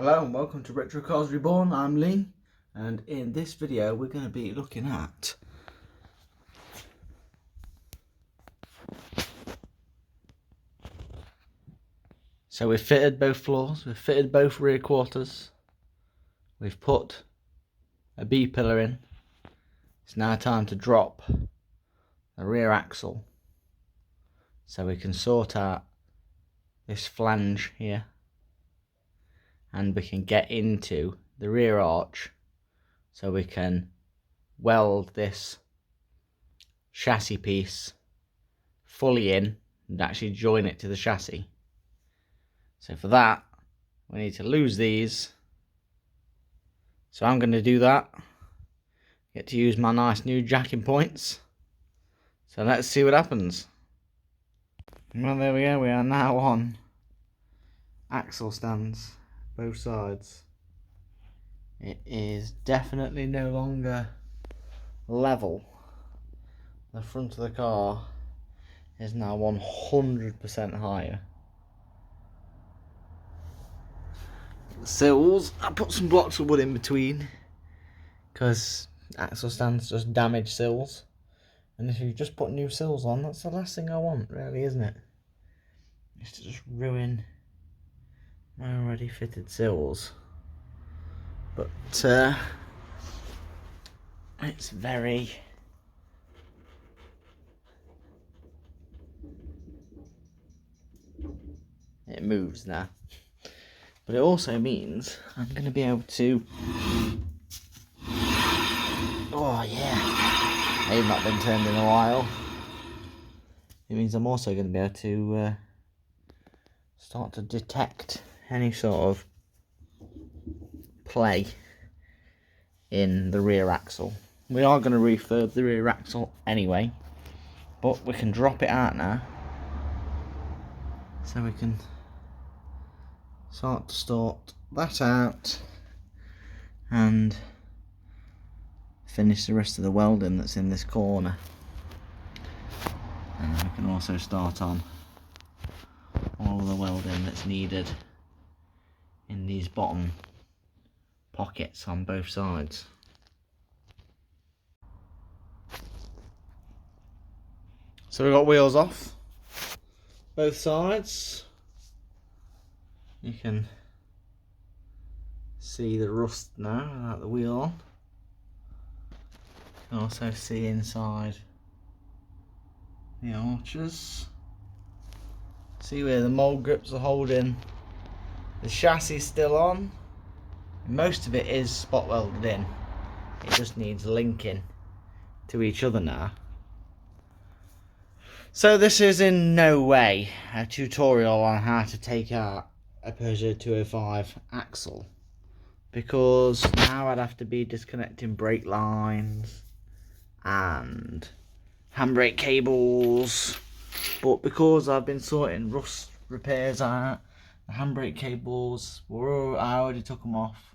Hello and welcome to Retro Cars Reborn. I'm Lee, and in this video we're going to be looking at we've fitted both floors, we've fitted both rear quarters, we've put a B pillar in. It's now time to drop the rear axle so we can sort out this flange here and we can get into the rear arch so we can weld this chassis piece fully in and actually join it to the chassis. So for that we need to lose these, so I'm going to do that, get to use my nice new jacking points, so let's see what happens. Well, there we go, we are now on axle stands both sides. It is definitely no longer level. The front of the car is now 100% higher. The sills, I put some blocks of wood in between because axle stands just damage sills, and if you just put new sills on, that's the last thing I want, really, isn't it? Is to just ruin my already fitted sills. But it's very it moves now. But it also means I'm going to be able to, oh yeah, they've not been turned in a while. It means I'm also going to be able to start to detect any sort of play in the rear axle. We are going to refurb the rear axle anyway, but we can drop it out now so we can start to sort that out and finish the rest of the welding that's in this corner. And we can also start on all the welding that's needed in these bottom pockets on both sides. So we've got wheels off both sides. You can see the rust now without the wheel on. You can also see inside the arches. See where the mould grips are holding the chassis still on. Most of it is spot welded in. It just needs linking to each other now. So this is in no way a tutorial on how to take out a Peugeot 205 axle, because now I'd have to be disconnecting brake lines and handbrake cables, but because I've been sorting rust repairs out, the handbrake cables I already took them off.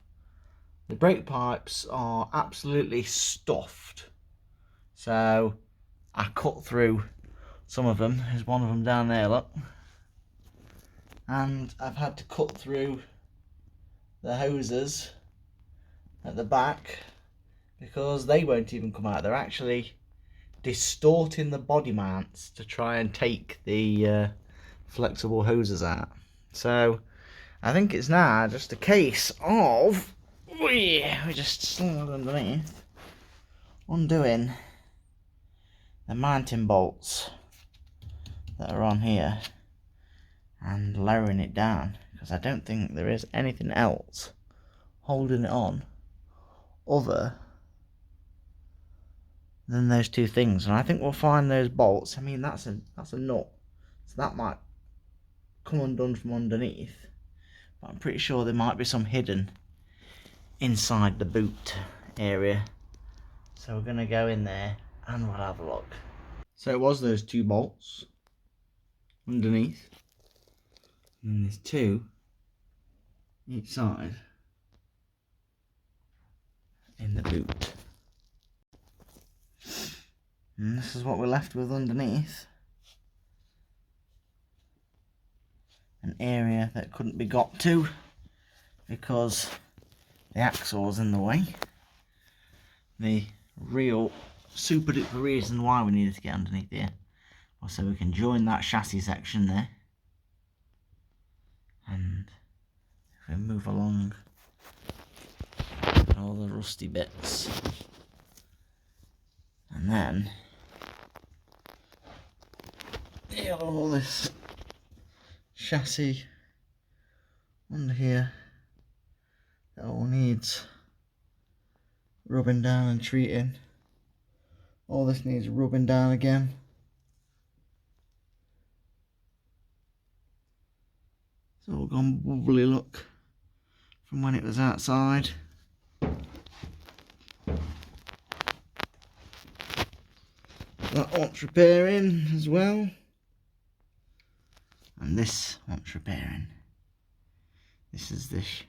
The brake pipes are absolutely stuffed, so I cut through some of them. There's one of them down there, look. And I've had to cut through the hoses at the back because they won't even come out. They're actually distorting the body mounts to try and take the flexible hoses out. So I think it's now just a case of we just slide underneath, undoing the mounting bolts that are on here and lowering it down, because I don't think there is anything else holding it on other than those two things. And I think we'll find those bolts. I mean, that's a nut, so that might come undone from underneath, but I'm pretty sure there might be some hidden inside the boot area. So we're going to go in there and we'll have a look. So it was those two bolts underneath, and there's two each side in the boot, and this is what we're left with underneath. An area that couldn't be got to because the axle was in the way. The real super duper reason why we needed to get underneath here was so we can join that chassis section there. And if we move along all the rusty bits, and then you got all this chassis under here that all needs rubbing down and treating. All this needs rubbing down again. It's all gone bubbly, look, from when it was outside. That wants repairing as well. And this wants repairing. This is this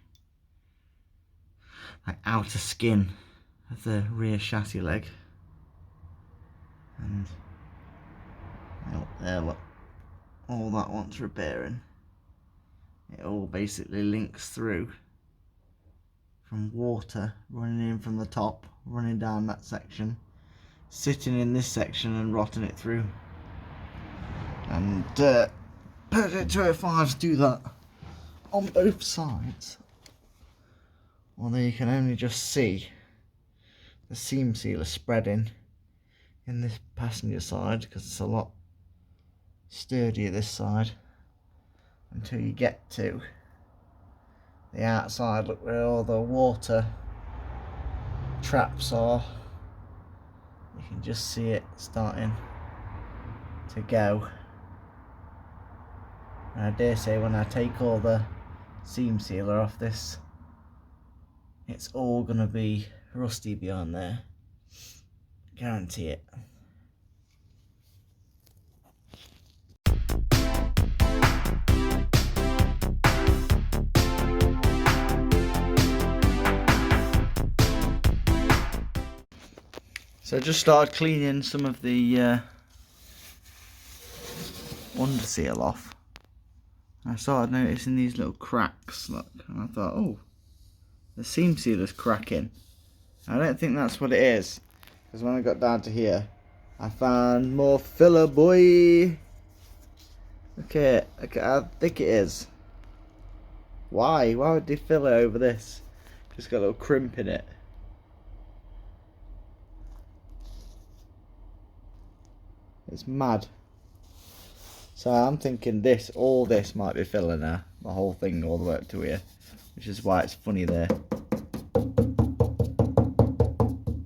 like outer skin of the rear chassis leg. And up there, look, all that wants repairing. It all basically links through from water running in from the top, running down that section, sitting in this section and rotting it through. And Peugeot 205s do that on both sides. Although you can only just see the seam sealer spreading in this passenger side because it's a lot sturdier this side until you get to the outside. Look where all the water traps are. You can just see it starting to go. And I dare say when I take all the seam sealer off this, it's all gonna be rusty behind there. Guarantee it. So I just started cleaning some of the under seal off. I started noticing these little cracks, look, and I thought, oh, the seam sealer's cracking. I don't think that's what it is, because when I got down to here, I found more filler, boy. Look at how thick it is. Why would they fill it over this? Just got a little crimp in it. It's mad. So I'm thinking all this might be filler now. The whole thing all the way up to here. Which is why it's funny there.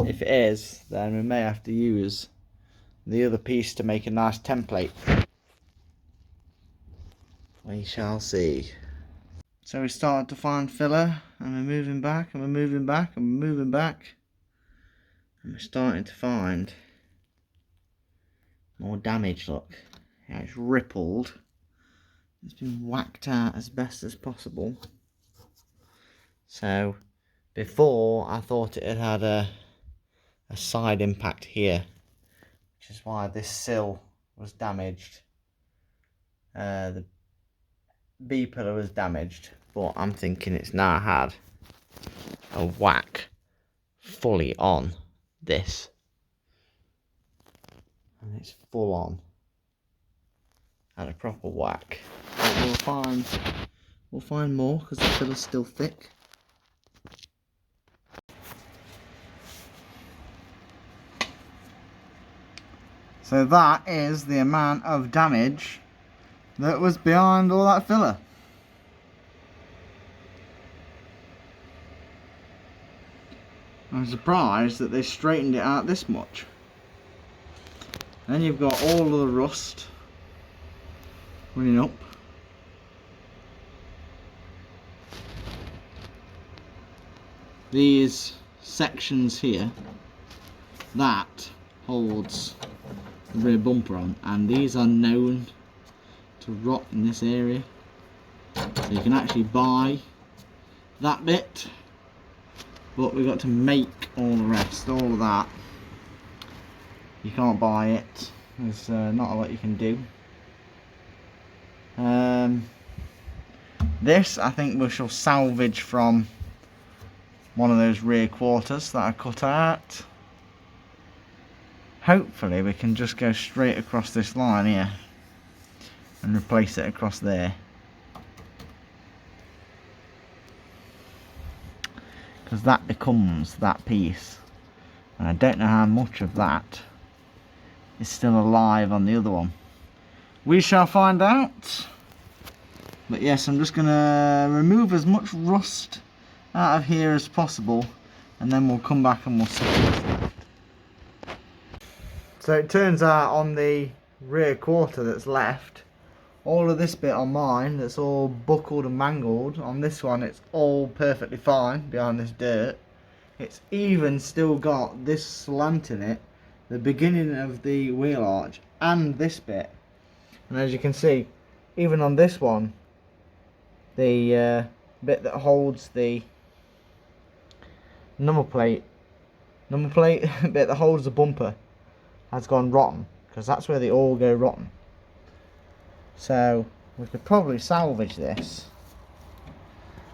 If it is, then we may have to use the other piece to make a nice template. We shall see. So we started to find filler, and we're moving back, and we're moving back, and we're moving back. And we're starting to find more damage, look. Yeah, it's rippled. It's been whacked out as best as possible. So before I thought it had a side impact here, which is why this sill was damaged. The B pillar was damaged, but I'm thinking it's now had a whack fully on this. And it's full on. Had a proper whack. But we'll find more because the filler's still thick. So that is the amount of damage that was behind all that filler. I'm surprised that they straightened it out this much. Then you've got all of the rust running up. These sections here, that holds the rear bumper on, and these are known to rot in this area. So you can actually buy that bit, but we've got to make all the rest, all of that. You can't buy it. There's not a lot you can do. This I think we shall salvage from one of those rear quarters that I cut out. Hopefully we can just go straight across this line here and replace it across there, because that becomes that piece, and I don't know how much of that is still alive on the other one. We shall find out. But yes, I'm just going to remove as much rust out of here as possible, and then we'll come back and we'll see what's left. So it turns out on the rear quarter that's left, all of this bit on mine that's all buckled and mangled, on this one it's all perfectly fine behind this dirt. It's even still got this slant in it, the beginning of the wheel arch, and this bit. And as you can see, even on this one, the bit that holds the number plate bit that holds the bumper has gone rotten, because that's where they all go rotten. So we could probably salvage this,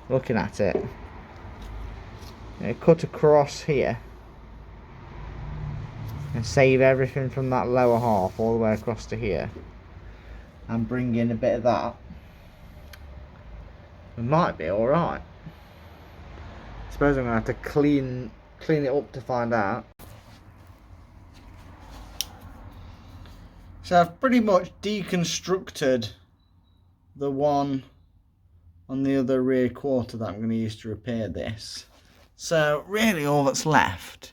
looking at it. Cut across here and save everything from that lower half all the way across to here, and bring in a bit of that. It might be alright. I suppose I'm going to have to clean it up to find out. So I've pretty much deconstructed the one on the other rear quarter that I'm going to use to repair this. So really all that's left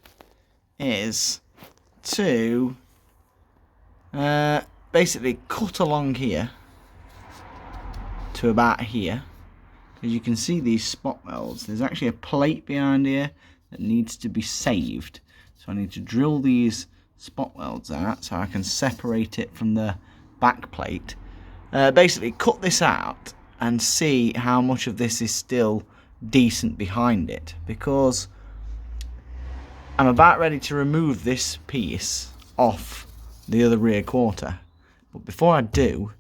is to basically cut along here to about here. As you can see these spot welds, there's actually a plate behind here that needs to be saved. So I need to drill these spot welds out so I can separate it from the back plate. Basically cut this out and see how much of this is still decent behind it, because I'm about ready to remove this piece off the other rear quarter. But before I do,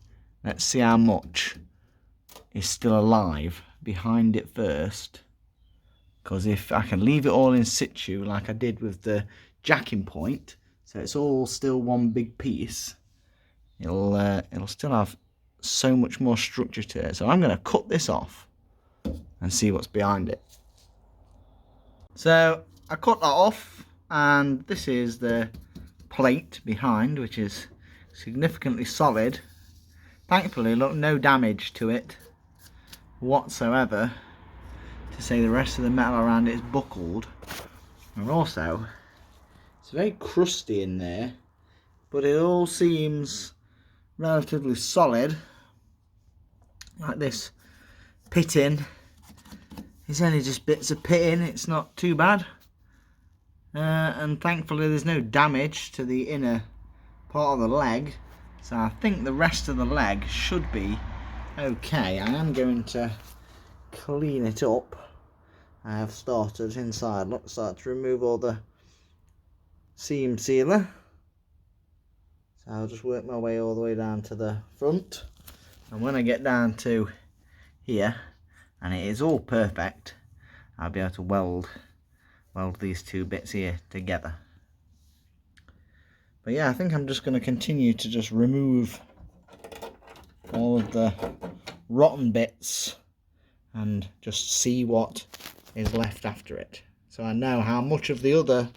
let's see how much is still alive behind it first, because if I can leave it all in situ like I did with the jacking point, so it's all still one big piece, it'll still have so much more structure to it. So I'm going to cut this off and see what's behind it. So I cut that off, and this is the plate behind, which is significantly solid. Thankfully, look, no damage to it whatsoever, to say the rest of the metal around it is buckled. And also, it's very crusty in there, but it all seems relatively solid. Like this pitting, it's only just bits of pitting, it's not too bad. And thankfully there's no damage to the inner part of the leg, so I think the rest of the leg should be okay. I am going to clean it up. I have started inside. Look, start to remove all the seam sealer. So I'll just work my way all the way down to the front, and when I get down to here and it is all perfect, I'll be able to weld these two bits here together. But yeah, I think I'm just going to continue to just remove all of the rotten bits and just see what is left after it, so I know how much of the other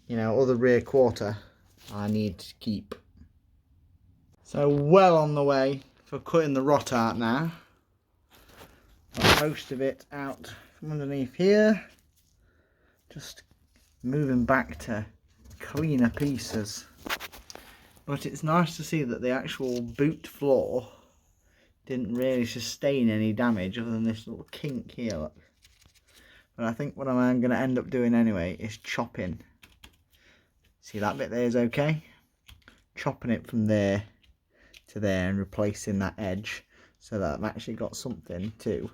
rear quarter I need to keep. So well on the way for cutting the rot out now. Got most of it out from underneath here, just moving back to cleaner pieces. But it's nice to see that the actual boot floor didn't really sustain any damage other than this little kink here, look. But I think what I'm going to end up doing anyway is chopping. See, that bit there is okay. Chopping it from there to there and replacing that edge, so that I've actually got something to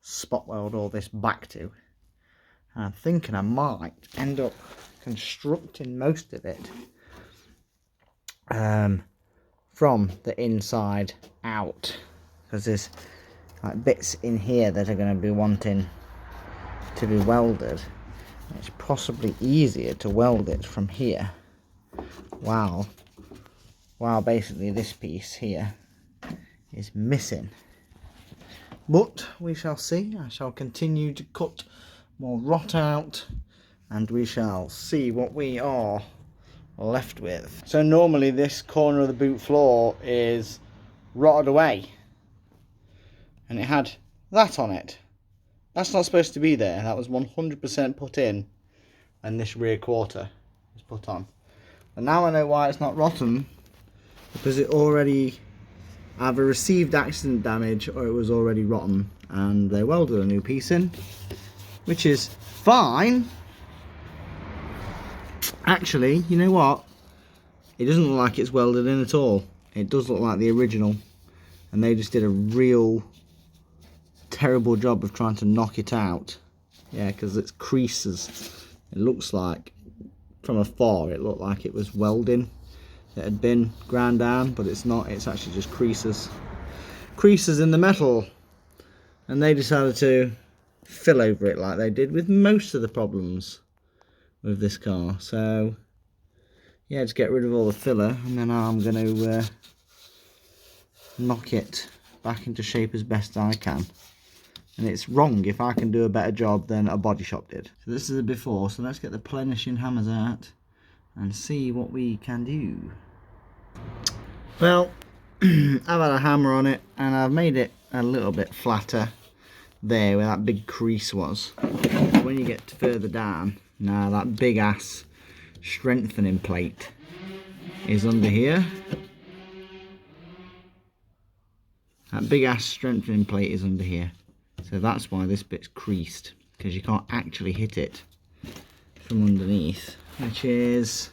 spot weld all this back to. And I'm thinking I might end up constructing most of it from the inside out, because there's like bits in here that are going to be wanting to be welded. It's possibly easier to weld it from here, while basically this piece here is missing. But we shall see. I shall continue to cut more rot out, and we shall see what we are left with. So normally this corner of the boot floor is rotted away, and it had that on it. That's not supposed to be there. That was 100% put in, and this rear quarter is put on. And now I know why it's not rotten, because it already either received accident damage or it was already rotten, and they welded a new piece in, which is fine. Actually, you know what? It doesn't look like it's welded in at all. It does look like the original, and they just did a real terrible job of trying to knock it out. Yeah, because it's creases. It looks like, from afar, it looked like it was welding that had been ground down, but it's not. It's actually just creases in the metal, and they decided to fill over it like they did with most of the problems with this car. So yeah, just get rid of all the filler, and then I'm going to knock it back into shape as best I can. And it's wrong if I can do a better job than a body shop did. So this is a before, so let's get the plenishing hammers out and see what we can do. Well, I've had a hammer on it, and I've made it a little bit flatter there where that big crease was. When you get further down, now that big ass strengthening plate is under here. That big ass strengthening plate is under here. So that's why this bit's creased, because you can't actually hit it from underneath, which is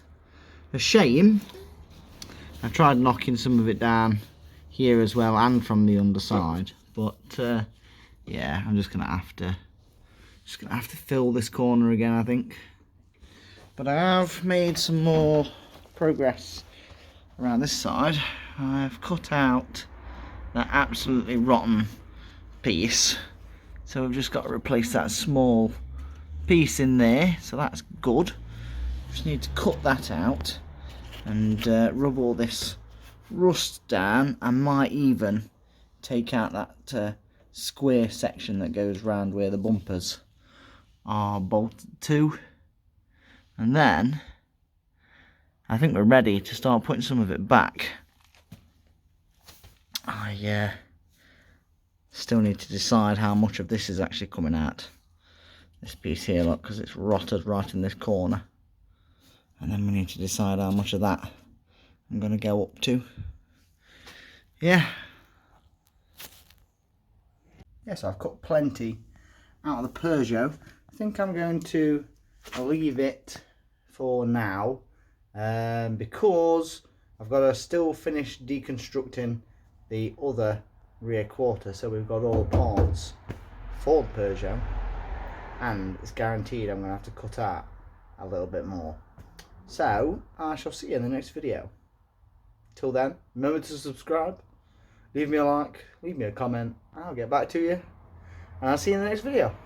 a shame. I tried knocking some of it down here as well, and from the underside, but yeah, I'm just gonna have to fill this corner again, I think. But I have made some more progress around this side. I've cut out that absolutely rotten piece, so we've just got to replace that small piece in there, so that's good. Just need to cut that out and rub all this rust down. I might even take out that square section that goes round where the bumpers are bolted to, and then I think we're ready to start putting some of it back. I still need to decide how much of this is actually coming out. This piece here, look, because it's rotted right in this corner. And then we need to decide how much of that I'm going to go up to. Yeah. Yes, I've cut plenty out of the Peugeot. I think I'm going to leave it for now, because I've got to still finish deconstructing the other rear quarter. So we've got all the parts for the Peugeot, and it's guaranteed I'm going to have to cut out a little bit more. So I shall see you in the next video. Till then, remember to subscribe, leave me a like, leave me a comment, and I'll get back to you, and I'll see you in the next video.